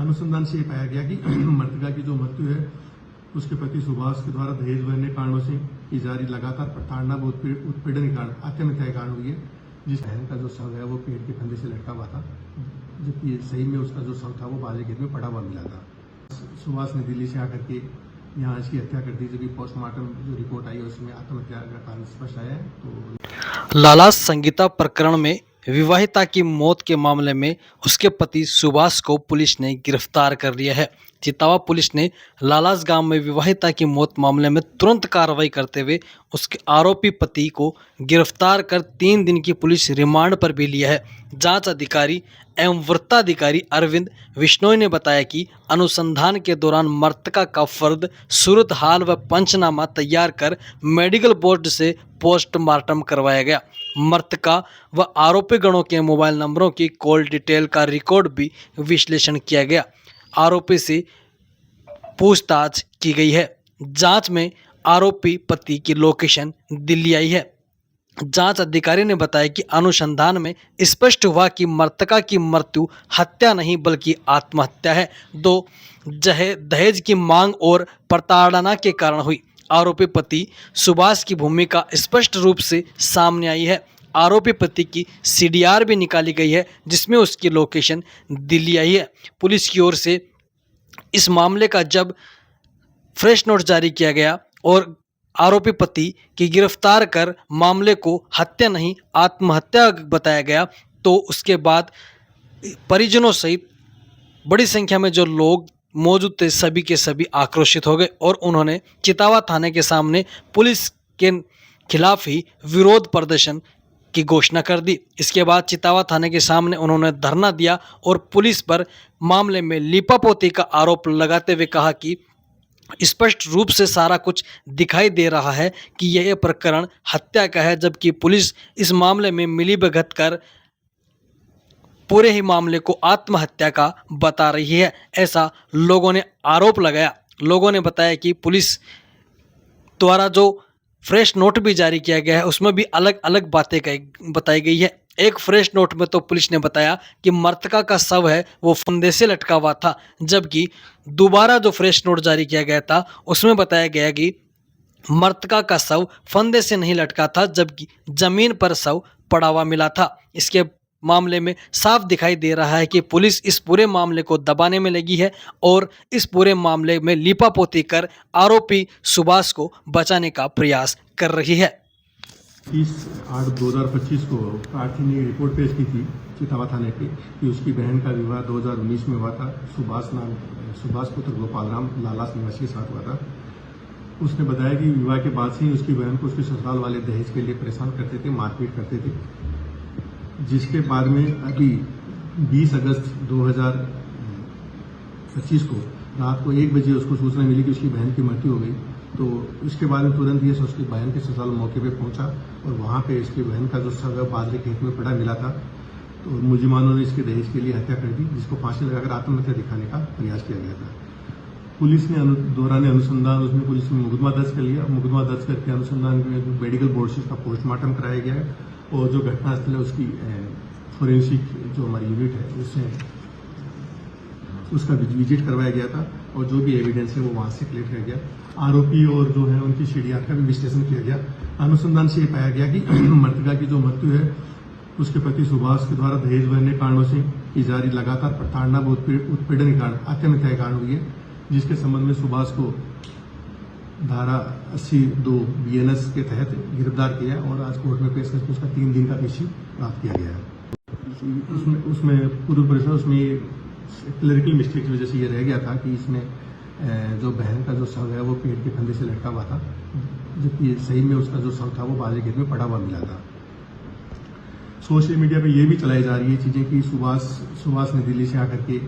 अनुसंधान से ये पाया गया कि मृतका की जो मृत्यु है उसके पति सुभाष के द्वारा दहेज व अन्य कारणों से की जारी लगातार प्रताड़ना व उत्पीड़न के कारण आत्महत्या के कारण हुई है। जिस बहन का जो शव है वो पेड़ के फंदे से लटका हुआ था, जबकि सही में उसका जो शव था वो बाजरे खेत में पड़ा हुआ मिला था। सुभाष ने दिल्ली से आकर के यहाँ इसकी हत्या कर दी, जबकि पोस्टमार्टम जो रिपोर्ट आई है उसमें आत्महत्या का कारण स्पष्ट आया है। तो लालास संगीता प्रकरण में विवाहिता की मौत के मामले में उसके पति सुभाष को पुलिस ने गिरफ्तार कर लिया है। चितावा पुलिस ने लालास गांव में विवाहिता की मौत मामले में तुरंत कार्रवाई करते हुए उसके आरोपी पति को गिरफ्तार कर 3 दिन की पुलिस रिमांड पर भी लिया है। जांच अधिकारी एवं वृत्ताधिकारी अरविंद बिश्नोई ने बताया कि अनुसंधान के दौरान मृतका का फर्द सूरत हाल व पंचनामा तैयार कर मेडिकल बोर्ड से पोस्टमार्टम करवाया गया। मृतका व आरोपी गणों के मोबाइल नंबरों की कॉल डिटेल का रिकॉर्ड भी विश्लेषण किया गया। आरोपी से पूछताछ की गई है। जांच में आरोपी पति की लोकेशन दिल्ली आई है। जांच अधिकारी ने बताया कि अनुसंधान में स्पष्ट हुआ कि मृतका की मृत्यु हत्या नहीं बल्कि आत्महत्या है। दहेज की मांग और प्रताड़ना के कारण हुई। आरोपी पति सुभाष की भूमिका स्पष्ट रूप से सामने आई है। आरोपी पति की सीडीआर भी निकाली गई है, जिसमें उसकी लोकेशन दिल्ली आई है। पुलिस की ओर से इस मामले का जब फ्रेश नोट जारी किया गया और आरोपी पति की गिरफ्तार कर मामले को हत्या नहीं आत्महत्या बताया गया, तो उसके बाद परिजनों सहित बड़ी संख्या में जो लोग मौजूद थे सभी के सभी आक्रोशित हो गए और उन्होंने चितावा थाने के सामने पुलिस के खिलाफ ही विरोध प्रदर्शन की घोषणा कर दी। इसके बाद चितावा थाने के सामने उन्होंने धरना दिया और पुलिस पर मामले में लीपापोती का आरोप लगाते हुए कहा कि स्पष्ट रूप से सारा कुछ दिखाई दे रहा है कि यह प्रकरण हत्या का है, जबकि पुलिस इस मामले में मिलीभगत कर पूरे ही मामले को आत्महत्या का बता रही है। ऐसा लोगों ने आरोप लगाया। लोगों ने बताया कि पुलिस द्वारा जो फ्रेश नोट भी जारी किया गया है उसमें भी अलग अलग बातें बताई गई है। एक फ्रेश नोट में तो पुलिस ने बताया कि मृतका का शव है वो फंदे से लटका हुआ था, जबकि दोबारा जो फ्रेश नोट जारी किया गया था उसमें बताया गया कि मृतका का शव फंदे से नहीं लटका था, जबकि जमीन पर शव पड़ा हुआ मिला था। इसके मामले में साफ दिखाई दे रहा है कि पुलिस इस पूरे मामले को दबाने में लगी है और इस पूरे मामले में लीपापोती कर आरोपी सुभाष को बचाने का प्रयास कर रही है। 30/8/2025 को प्रार्थी ने रिपोर्ट पेश की थी चितावा थाने पे कि उसकी बहन का विवाह 2019 में हुआ था। सुभाष पुत्र गोपाल राम लालास निवासी के साथ हुआ था। उसने बताया कि विवाह के बाद से ही उसकी बहन को उसके ससुराल वाले दहेज के लिए परेशान करते थे, मारपीट करते थे, जिसके बाद में अभी 20 अगस्त 2025 को रात को 1 बजे उसको सूचना मिली कि उसकी बहन की मृत्यु हो गई। तो उसके बाद में तुरंत ही उसकी बहन के ससुराल मौके पे पहुंचा और वहां पे इसकी बहन का जो शव बाजरे खेत में पड़ा मिला था। तो मुलजिमानों ने इसके दहेज के लिए हत्या कर दी, जिसको फांसी लगाकर आत्महत्या दिखाने का प्रयास किया गया था। पुलिस ने दौरान अनुसंधान उसमें पुलिस ने मुकदमा दर्ज कर लिया। मुकदमा दर्ज करके अनुसंधान में मेडिकल बोर्ड से उसका पोस्टमार्टम कराया गया है और जो घटनास्थल है उसकी फोरेंसिक जो हमारी यूनिट है उससे उसका विजिट करवाया गया था और जो भी एविडेंस है वो वहां से कलेक्ट किया गया। आरोपी और जो है उनकी सीडीआर का भी विश्लेषण किया गया। अनुसंधान से ये पाया गया कि मृतका की जो मृत्यु है उसके पति सुभाष के द्वारा दहेज व अन्य कारणों से की जारी लगातार प्रताड़ना व उत्पीड़न के कारण आत्महत्या के कारण हुई है, जिसके संबंध में सुभाष को धारा 82 BNS के तहत गिरफ्तार किया और आज कोर्ट में पेश करके उसका 3 दिन का पेशी प्राप्त किया गया है। उसमें पूर्व परिसर उसमें क्लरिकल मिस्टेक की वजह से ये रह गया था कि इसमें जो बहन का जो शव है वो पेड़ के फंदे से लटका हुआ था, जबकि सही में उसका जो शव था वो बाजरे खेत में पड़ा हुआ मिला था। सोशल मीडिया पे ये भी चलाई जा रही है चीजें कि सुभाष ने दिल्ली से आकर के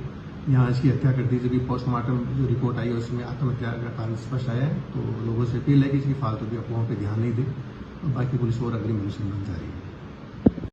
यहाँ इसकी हत्या कर दी, जबकि पोस्टमार्टम जो रिपोर्ट आई है उसमें आत्महत्या का कारण स्पष्ट आया है। तो लोगों से अपील है कि इसकी फालतू की अफवाहों पर ध्यान नहीं दे और बाकी पुलिस और अग्रिम अनुसंधान जारी है।